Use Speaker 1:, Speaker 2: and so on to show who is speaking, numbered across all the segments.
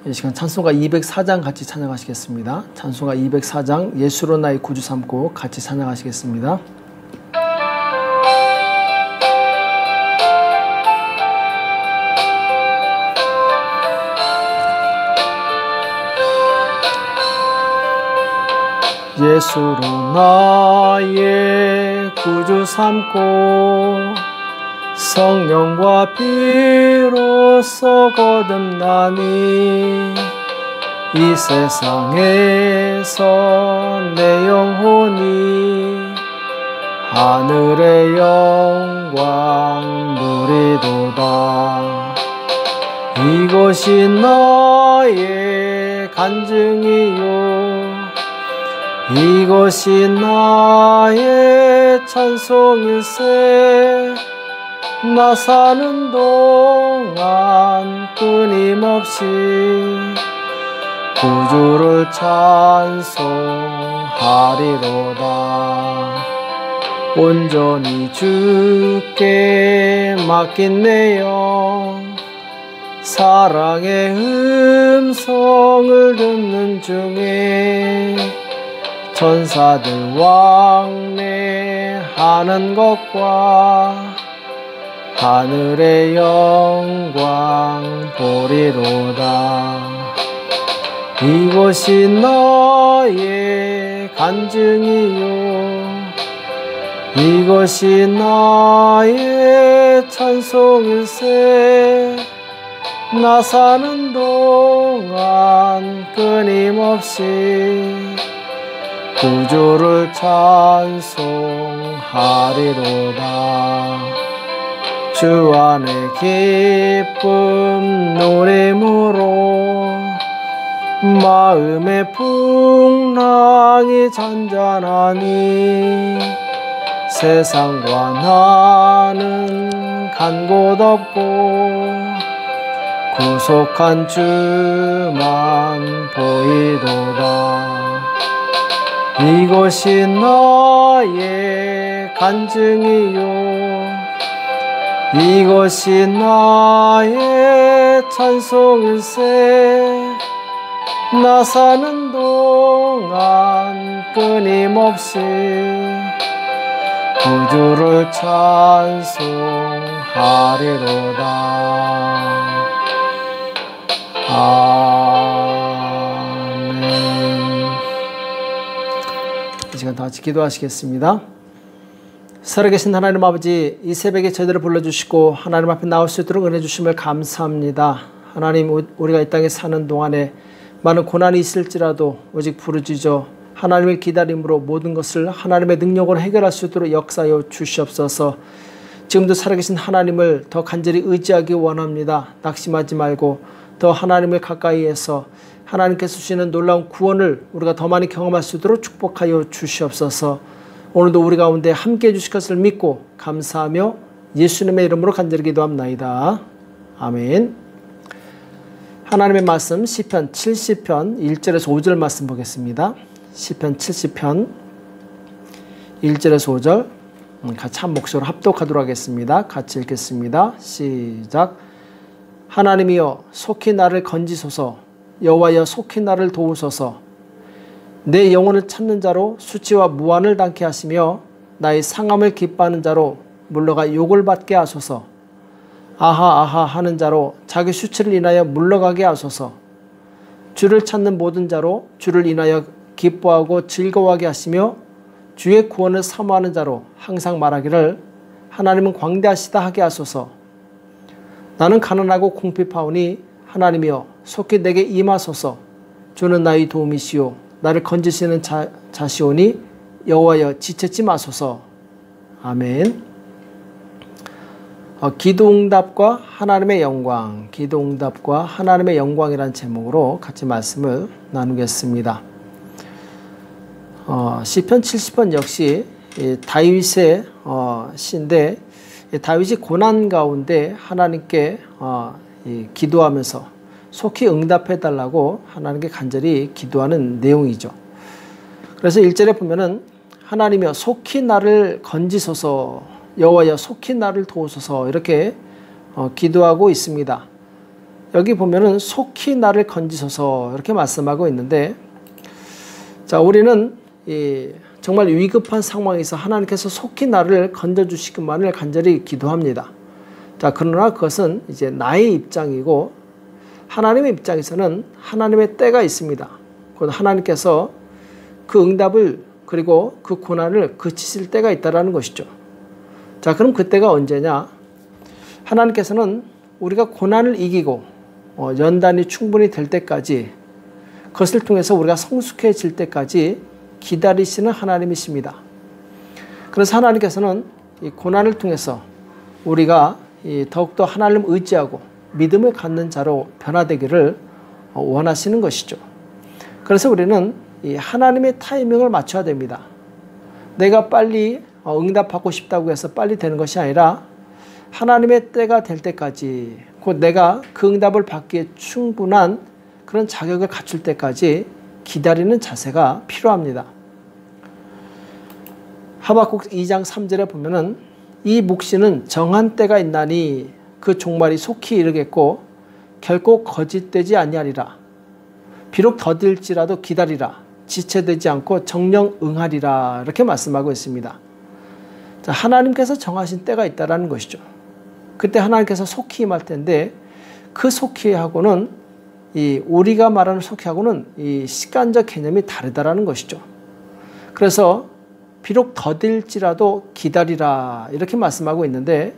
Speaker 1: 이 시간 찬송가 204장 같이 찬양하시겠습니다. 찬송가 204장 예수로 나의 구주 삼고 같이 찬양하시겠습니다. 예수로 나의 구주 삼고 성령과 피로써 거듭나니 이 세상에서 내 영혼이 하늘의 영광 누리도다. 이것이 나의 간증이요 이것이 나의 찬송일세. 나 사는 동안 끊임없이 구주를 찬송하리로다. 온전히 주께 맡긴 내 영 사랑의 음성을 듣는 중에 천사들 왕래하는 것과 하늘의 영광 보리로다. 이것이 나의 간증이요 이것이 나의 찬송일세. 나 사는 동안 끊임없이 구주를 찬송하리로다. 주 안에 기쁨 노래무로 마음의 풍랑이 잔잔하니 세상과 나는 간 곳 없고 구속한 주만 보이도다. 이것이 나의 간증이요 이것이 나의 찬송일세. 나 사는 동안 끊임없이 구주를 찬송하리로다. 아멘. 이 시간 다 같이 기도하시겠습니다. 살아계신 하나님 아버지, 이 새벽에 저희들을 불러주시고 하나님 앞에 나올 수 있도록 은혜 주심을 감사합니다. 하나님, 우리가 이 땅에 사는 동안에 많은 고난이 있을지라도 오직 부르짖어 하나님을 기다림으로 모든 것을 하나님의 능력으로 해결할 수 있도록 역사하여 주시옵소서. 지금도 살아계신 하나님을 더 간절히 의지하기 원합니다. 낙심하지 말고 더 하나님을 가까이에서 하나님께서 주시는 놀라운 구원을 우리가 더 많이 경험할 수 있도록 축복하여 주시옵소서. 오늘도 우리 가운데 함께해 주실 것을 믿고 감사하며 예수님의 이름으로 간절히 기도합나이다. 아멘. 하나님의 말씀 시편 70편 1절에서 5절 말씀 보겠습니다. 시편 70편 1절에서 5절 같이 한 목소리로 합독하도록 하겠습니다. 같이 읽겠습니다. 시작. 하나님이여 속히 나를 건지소서. 여호와여 속히 나를 도우소서. 내 영혼을 찾는 자로 수치와 무한을 당케 하시며 나의 상함을 기뻐하는 자로 물러가 욕을 받게 하소서. 아하 아하 하는 자로 자기 수치를 인하여 물러가게 하소서. 주를 찾는 모든 자로 주를 인하여 기뻐하고 즐거워하게 하시며 주의 구원을 사모하는 자로 항상 말하기를 하나님은 광대하시다 하게 하소서. 나는 가난하고 궁핍하오니 하나님이여 속히 내게 임하소서. 주는 나의 도움이시오 나를 건지시는 자시오니 여호와여 지체지 마소서. 아멘. 기도응답과 하나님의 영광, 기도응답과 하나님의 영광이라는 제목으로 같이 말씀을 나누겠습니다. 시편 70편 역시 다윗의 시인데 다윗이 고난 가운데 하나님께 기도하면서 속히 응답해달라고 하나님께 간절히 기도하는 내용이죠. 그래서 1절에 보면은 하나님이여 속히 나를 건지소서 여호와여 속히 나를 도우소서 이렇게 기도하고 있습니다. 여기 보면은 속히 나를 건지소서 이렇게 말씀하고 있는데, 자, 우리는 정말 위급한 상황에서 하나님께서 속히 나를 건져주시기만을 간절히 기도합니다. 자, 그러나 그것은 이제 나의 입장이고, 하나님의 입장에서는 하나님의 때가 있습니다. 곧 하나님께서 그 응답을 그리고 그 고난을 그치실 때가 있다는 것이죠. 자, 그럼 그때가 언제냐? 하나님께서는 우리가 고난을 이기고 연단이 충분히 될 때까지, 그것을 통해서 우리가 성숙해질 때까지 기다리시는 하나님이십니다. 그래서 하나님께서는 이 고난을 통해서 우리가 더욱더 하나님을 의지하고 믿음을 갖는 자로 변화되기를 원하시는 것이죠. 그래서 우리는 이 하나님의 타이밍을 맞춰야 됩니다. 내가 빨리 응답받고 싶다고 해서 빨리 되는 것이 아니라 하나님의 때가 될 때까지, 곧 내가 그 응답을 받기에 충분한 그런 자격을 갖출 때까지 기다리는 자세가 필요합니다. 하박국 2장 3절에 보면은 이 묵시는 정한 때가 있나니 그 종말이 속히 이르겠고 결코 거짓되지 아니하리라. 비록 더딜지라도 기다리라. 지체되지 않고 정령 응하리라. 이렇게 말씀하고 있습니다. 자, 하나님께서 정하신 때가 있다는 것이죠. 그때 하나님께서 속히 임할 때인데, 그 속히하고는 우리가 말하는 속히하고는 이 시간적 개념이 다르다라는 것이죠. 그래서 비록 더딜지라도 기다리라 이렇게 말씀하고 있는데,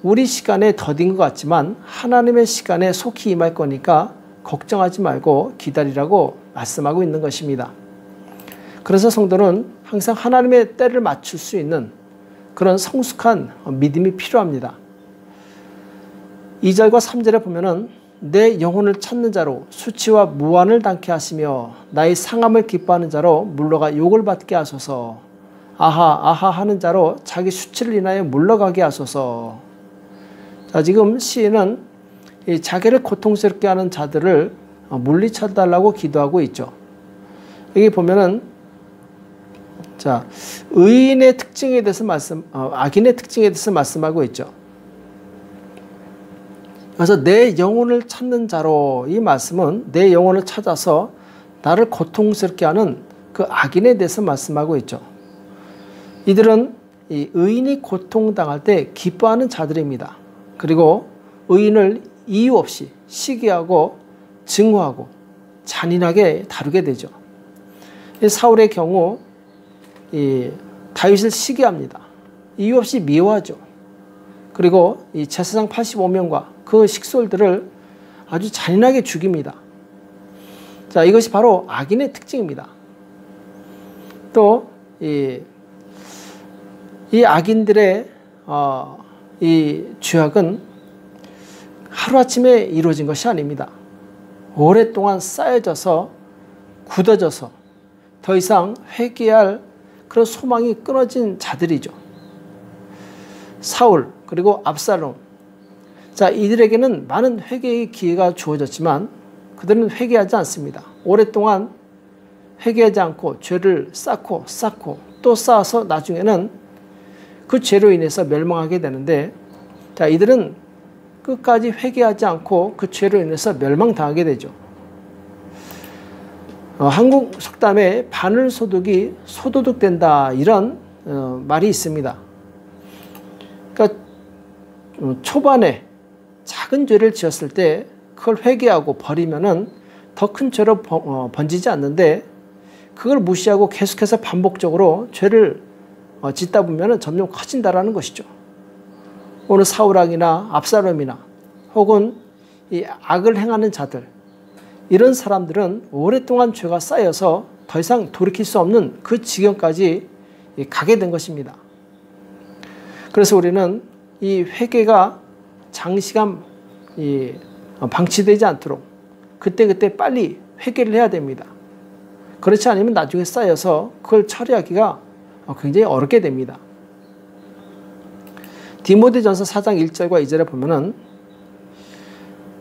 Speaker 1: 우리 시간에 더딘 것 같지만 하나님의 시간에 속히 임할 거니까 걱정하지 말고 기다리라고 말씀하고 있는 것입니다. 그래서 성도는 항상 하나님의 때를 맞출 수 있는 그런 성숙한 믿음이 필요합니다. 2절과 3절에 보면은 내 영혼을 찾는 자로 수치와 무한을 당케 하시며 나의 상함을 기뻐하는 자로 물러가 욕을 받게 하소서. 아하 아하 하는 자로 자기 수치를 인하여 물러가게 하소서. 자, 지금 시인은 자기를 고통스럽게 하는 자들을 물리쳐달라고 기도하고 있죠. 여기 보면은, 자, 의인의 특징에 대해서 악인의 특징에 대해서 말씀하고 있죠. 그래서 내 영혼을 찾는 자로, 이 말씀은 내 영혼을 찾아서 나를 고통스럽게 하는 그 악인에 대해서 말씀하고 있죠. 이들은 이 의인이 고통당할 때 기뻐하는 자들입니다. 그리고 의인을 이유 없이 시기하고 증오하고 잔인하게 다루게 되죠. 사울의 경우 다윗을 시기합니다. 이유 없이 미워하죠. 그리고 이 제사장 85명과 그 식솔들을 아주 잔인하게 죽입니다. 자, 이것이 바로 악인의 특징입니다. 또 이 악인들의 이 죄악은 하루아침에 이루어진 것이 아닙니다. 오랫동안 쌓여져서 굳어져서 더 이상 회개할 그런 소망이 끊어진 자들이죠. 사울 그리고 압살롬, 자, 이들에게는 많은 회개의 기회가 주어졌지만 그들은 회개하지 않습니다. 오랫동안 회개하지 않고 죄를 쌓고 또 쌓아서 나중에는 그 죄로 인해서 멸망하게 되는데, 자, 이들은 끝까지 회개하지 않고 그 죄로 인해서 멸망당하게 되죠. 한국 속담에 바늘소득이 소도둑된다, 이런 말이 있습니다. 그러니까 초반에 작은 죄를 지었을 때 그걸 회개하고 버리면은 더 큰 죄로 번지지 않는데, 그걸 무시하고 계속해서 반복적으로 죄를 짓다 보면은 점점 커진다라는 것이죠. 오늘 사울왕이나 압살롬이나 혹은 이 악을 행하는 자들, 이런 사람들은 오랫동안 죄가 쌓여서 더 이상 돌이킬 수 없는 그 지경까지 가게 된 것입니다. 그래서 우리는 이 회개가 장시간 방치되지 않도록 그때그때 빨리 회개를 해야 됩니다. 그렇지 않으면 나중에 쌓여서 그걸 처리하기가 굉장히 어렵게 됩니다. 디모데전서 4장 1절과 2절에 보면은,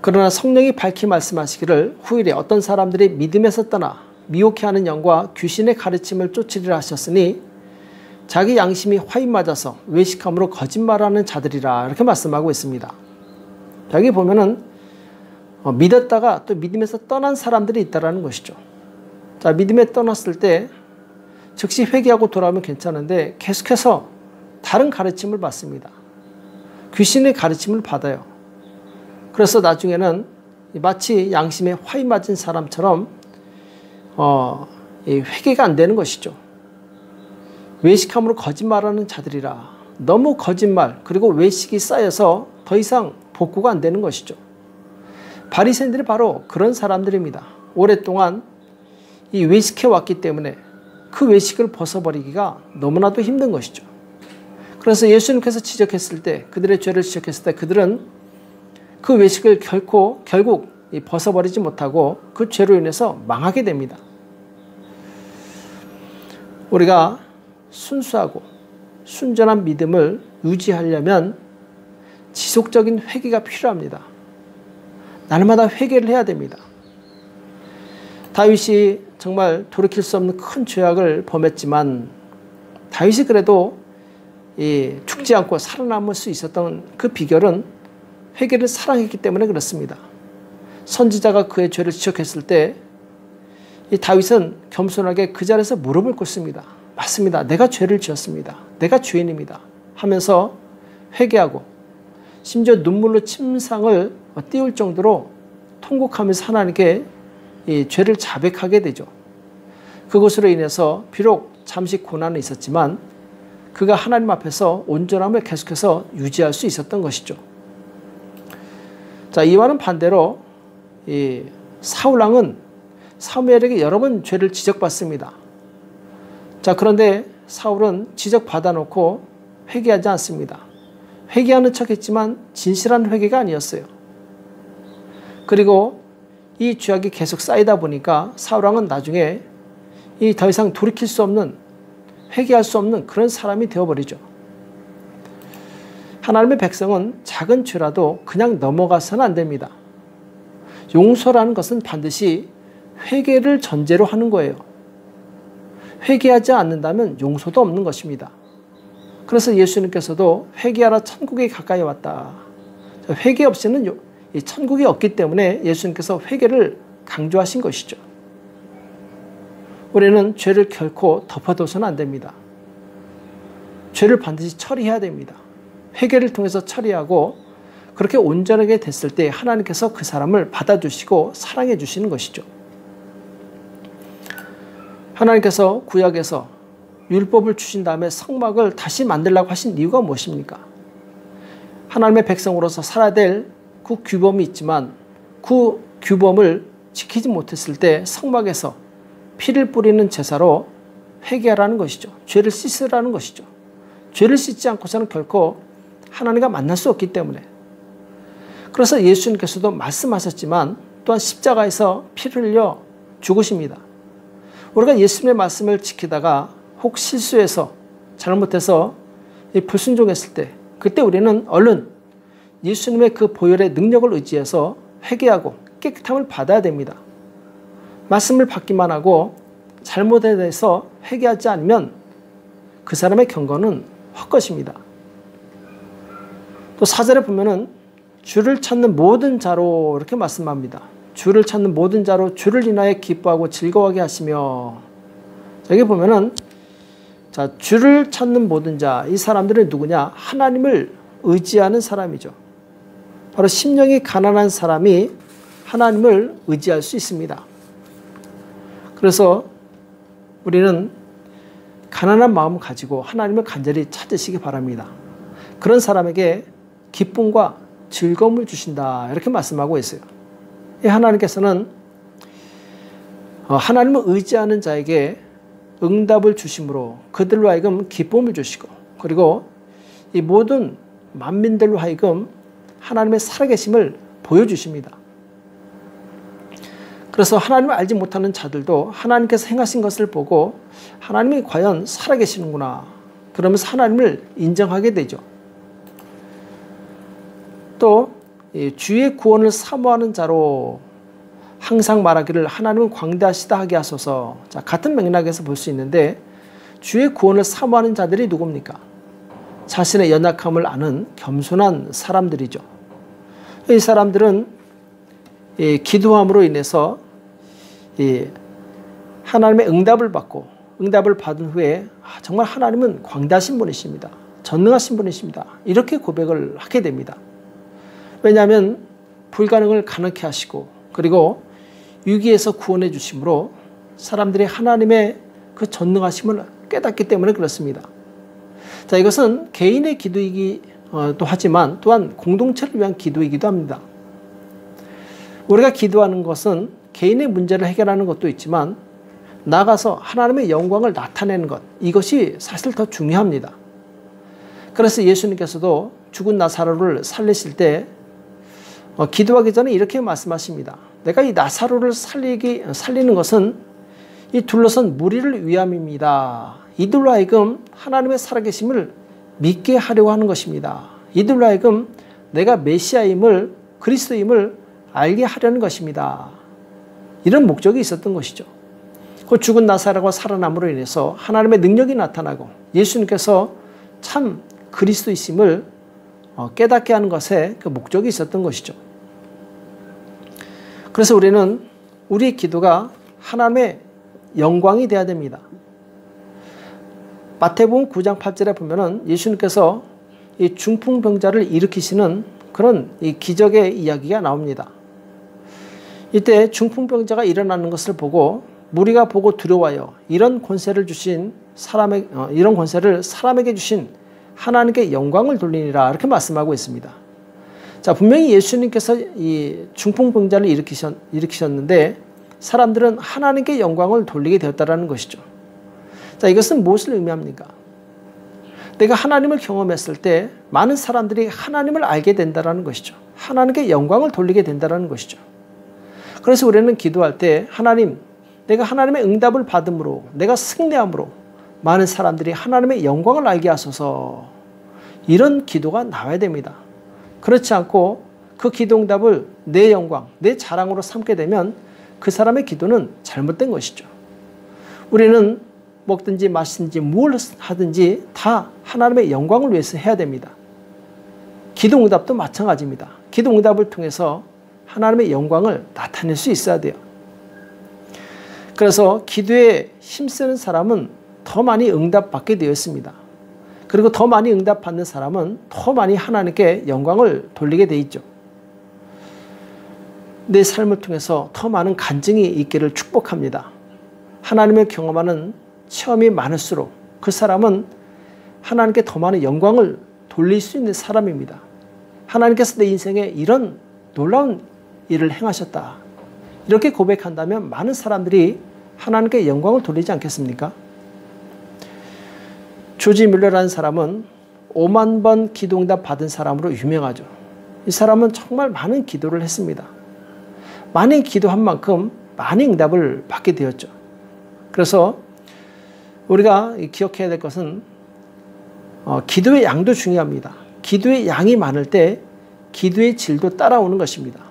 Speaker 1: 그러나 성령이 밝히 말씀하시기를 후일에 어떤 사람들이 믿음에서 떠나 미혹해하는 영과 귀신의 가르침을 쫓으리라 하셨으니 자기 양심이 화인 맞아서 외식함으로 거짓말하는 자들이라, 이렇게 말씀하고 있습니다. 여기 보면은 믿었다가 또 믿음에서 떠난 사람들이 있다는 것이죠. 자, 믿음에 떠났을 때 즉시 회개하고 돌아오면 괜찮은데 계속해서 다른 가르침을 받습니다. 귀신의 가르침을 받아요. 그래서 나중에는 마치 양심에 화이 맞은 사람처럼 회개가 안 되는 것이죠. 외식함으로 거짓말하는 자들이라 너무 거짓말 그리고 외식이 쌓여서 더 이상 복구가 안 되는 것이죠. 바리새인들이 바로 그런 사람들입니다. 오랫동안 이 외식해 왔기 때문에 그 외식을 벗어버리기가 너무나도 힘든 것이죠. 그래서 예수님께서 지적했을 때, 그들의 죄를 지적했을 때 그들은 그 외식을 결국 벗어버리지 못하고 그 죄로 인해서 망하게 됩니다. 우리가 순수하고 순전한 믿음을 유지하려면 지속적인 회개가 필요합니다. 날마다 회개를 해야 됩니다. 다윗이 정말 돌이킬 수 없는 큰 죄악을 범했지만 다윗이 그래도 죽지 않고 살아남을 수 있었던 그 비결은 회개를 사랑했기 때문에 그렇습니다. 선지자가 그의 죄를 지적했을 때 이 다윗은 겸손하게 그 자리에서 무릎을 꿇습니다. 맞습니다. 내가 죄를 지었습니다. 내가 죄인입니다. 하면서 회개하고 심지어 눈물로 침상을 띄울 정도로 통곡하면서 하나님께 이 죄를 자백하게 되죠. 그것으로 인해서 비록 잠시 고난은 있었지만 그가 하나님 앞에서 온전함을 계속해서 유지할 수 있었던 것이죠. 자, 이와는 반대로 이 사울왕은 사무엘에게 여러 번 죄를 지적받습니다. 자, 그런데 사울은 지적받아 놓고 회개하지 않습니다. 회개하는 척했지만 진실한 회개가 아니었어요. 그리고 이 죄악이 계속 쌓이다 보니까 사울왕은 나중에 이 더 이상 돌이킬 수 없는, 회개할 수 없는 그런 사람이 되어버리죠. 하나님의 백성은 작은 죄라도 그냥 넘어가서는 안 됩니다. 용서라는 것은 반드시 회개를 전제로 하는 거예요. 회개하지 않는다면 용서도 없는 것입니다. 그래서 예수님께서도 회개하라 천국에 가까이 왔다. 회개 없이는 천국이 없기 때문에 예수님께서 회개를 강조하신 것이죠. 우리는 죄를 결코 덮어둬서는 안 됩니다. 죄를 반드시 처리해야 됩니다. 회개를 통해서 처리하고 그렇게 온전하게 됐을 때 하나님께서 그 사람을 받아주시고 사랑해 주시는 것이죠. 하나님께서 구약에서 율법을 주신 다음에 성막을 다시 만들라고 하신 이유가 무엇입니까? 하나님의 백성으로서 살아야 될 그 규범이 있지만 그 규범을 지키지 못했을 때 성막에서 피를 뿌리는 제사로 회개하라는 것이죠. 죄를 씻으라는 것이죠. 죄를 씻지 않고서는 결코 하나님과 만날 수 없기 때문에. 그래서 예수님께서도 말씀하셨지만 또한 십자가에서 피를 흘려 죽으십니다. 우리가 예수님의 말씀을 지키다가 혹 실수해서 잘못해서 불순종했을 때 그때 우리는 얼른 예수님의 그 보혈의 능력을 의지해서 회개하고 깨끗함을 받아야 됩니다. 말씀을 받기만 하고 잘못에 대해서 회개하지 않으면 그 사람의 경건은 헛것입니다. 또 4절에 보면은 주를 찾는 모든 자로 이렇게 말씀합니다. 주를 찾는 모든 자로 주를 인하여 기뻐하고 즐거워하게 하시며, 여기 보면은 자, 주를 찾는 모든 자, 이 사람들은 누구냐? 하나님을 의지하는 사람이죠. 바로 심령이 가난한 사람이 하나님을 의지할 수 있습니다. 그래서 우리는 가난한 마음을 가지고 하나님을 간절히 찾으시기 바랍니다. 그런 사람에게 기쁨과 즐거움을 주신다, 이렇게 말씀하고 있어요. 하나님께서는 하나님을 의지하는 자에게 응답을 주심으로 그들로 하여금 기쁨을 주시고, 그리고 이 모든 만민들로 하여금 하나님의 살아계심을 보여주십니다. 그래서 하나님을 알지 못하는 자들도 하나님께서 행하신 것을 보고 하나님이 과연 살아계시는구나, 그러면서 하나님을 인정하게 되죠. 또 주의 구원을 사모하는 자로 항상 말하기를 하나님은 광대하시다 하게 하소서. 자, 같은 맥락에서 볼 수 있는데 주의 구원을 사모하는 자들이 누굽니까? 자신의 연약함을 아는 겸손한 사람들이죠. 이 사람들은 기도함으로 인해서 하나님의 응답을 받고 응답을 받은 후에 정말 하나님은 광대하신 분이십니다. 전능하신 분이십니다. 이렇게 고백을 하게 됩니다. 왜냐하면 불가능을 가능케 하시고 그리고 위기에서 구원해 주심으로 사람들이 하나님의 그 전능하심을 깨닫기 때문에 그렇습니다. 자, 이것은 개인의 기도이기도 하지만 또한 공동체를 위한 기도이기도 합니다. 우리가 기도하는 것은 개인의 문제를 해결하는 것도 있지만 나아가서 하나님의 영광을 나타내는 것, 이것이 사실 더 중요합니다. 그래서 예수님께서도 죽은 나사로를 살리실 때 기도하기 전에 이렇게 말씀하십니다. 내가 이 나사로를 살리는 것은 이 둘러선 무리를 위함입니다. 이들로 하여금 하나님의 살아계심을 믿게 하려고 하는 것입니다. 이들로 하여금 내가 메시아임을, 그리스도임을 알게 하려는 것입니다. 이런 목적이 있었던 것이죠. 그 죽은 나사로가 살아남으로 인해서 하나님의 능력이 나타나고 예수님께서 참 그리스도이심을 깨닫게 하는 것에 그 목적이 있었던 것이죠. 그래서 우리는 우리의 기도가 하나님의 영광이 되어야 됩니다. 마태복음 9장 8절에 보면은 예수님께서 이 중풍병자를 일으키시는 그런 이 기적의 이야기가 나옵니다. 이때 중풍병자가 일어나는 것을 보고 무리가 보고 두려워하여 이런 권세를 사람에게 주신 하나님께 영광을 돌리니라 이렇게 말씀하고 있습니다. 자, 분명히 예수님께서 이 중풍병자를 일으키셨는데 사람들은 하나님께 영광을 돌리게 되었다는 것이죠. 자, 이것은 무엇을 의미합니까? 내가 하나님을 경험했을 때 많은 사람들이 하나님을 알게 된다는 것이죠. 하나님께 영광을 돌리게 된다는 것이죠. 그래서 우리는 기도할 때 하나님, 내가 하나님의 응답을 받음으로 내가 승리함으로 많은 사람들이 하나님의 영광을 알게 하소서, 이런 기도가 나와야 됩니다. 그렇지 않고 그 기도 응답을 내 영광, 내 자랑으로 삼게 되면 그 사람의 기도는 잘못된 것이죠. 우리는 먹든지 마시든지 뭘 하든지 다 하나님의 영광을 위해서 해야 됩니다. 기도 응답도 마찬가지입니다. 기도 응답을 통해서 하나님의 영광을 나타낼 수 있어야 돼요. 그래서 기도에 힘쓰는 사람은 더 많이 응답받게 되어 있습니다. 그리고 더 많이 응답받는 사람은 더 많이 하나님께 영광을 돌리게 되어 있죠. 내 삶을 통해서 더 많은 간증이 있기를 축복합니다. 하나님을 경험하는 체험이 많을수록 그 사람은 하나님께 더 많은 영광을 돌릴 수 있는 사람입니다. 하나님께서 내 인생에 이런 놀라운 일을 행하셨다, 이렇게 고백한다면 많은 사람들이 하나님께 영광을 돌리지 않겠습니까? 조지 뮬러라는 사람은 5만 번 기도응답 받은 사람으로 유명하죠. 이 사람은 정말 많은 기도를 했습니다. 많이 기도한 만큼 많은 응답을 받게 되었죠. 그래서 우리가 기억해야 될 것은 기도의 양도 중요합니다. 기도의 양이 많을 때 기도의 질도 따라오는 것입니다.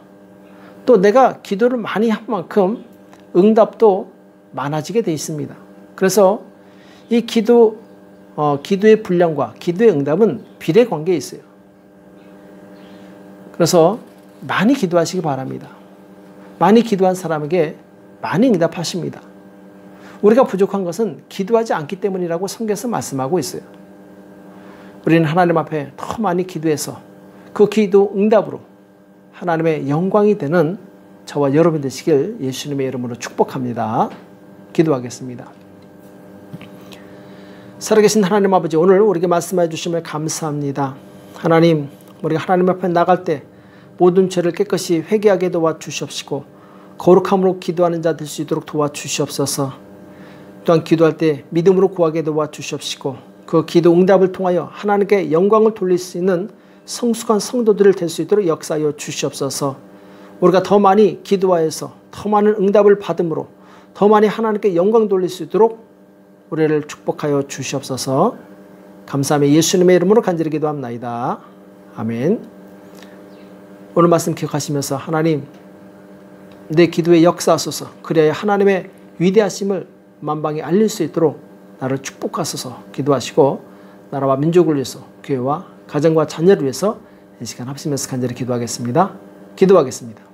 Speaker 1: 또 내가 기도를 많이 한 만큼 응답도 많아지게 되어 있습니다. 그래서 이 기도의 분량과 기도의 응답은 비례 관계에 있어요. 그래서 많이 기도하시기 바랍니다. 많이 기도한 사람에게 많이 응답하십니다. 우리가 부족한 것은 기도하지 않기 때문이라고 성경에서 말씀하고 있어요. 우리는 하나님 앞에 더 많이 기도해서 그 기도 응답으로 하나님의 영광이 되는 저와 여러분 되시길 예수님의 이름으로 축복합니다. 기도하겠습니다. 살아계신 하나님 아버지, 오늘 우리에게 말씀해 주심을 감사합니다. 하나님, 우리가 하나님 앞에 나갈 때 모든 죄를 깨끗이 회개하게 도와주시옵시고 거룩함으로 기도하는 자 될 수 있도록 도와주시옵소서. 또한 기도할 때 믿음으로 구하게 도와주시옵시고 그 기도 응답을 통하여 하나님께 영광을 돌릴 수 있는 성숙한 성도들을 될 수 있도록 역사하여 주시옵소서. 우리가 더 많이 기도하여서 더 많은 응답을 받음으로 더 많이 하나님께 영광 돌릴 수 있도록 우리를 축복하여 주시옵소서. 감사하며 예수님의 이름으로 간절히 기도합나이다. 아멘. 오늘 말씀 기억하시면서 하나님, 내 기도에 역사하소서. 그래야 하나님의 위대하심을 만방에 알릴 수 있도록 나를 축복하소서. 기도하시고 나라와 민족을 위해서, 교회와 가정과 자녀를 위해서 이 시간 합심해서 간절히 기도하겠습니다. 기도하겠습니다.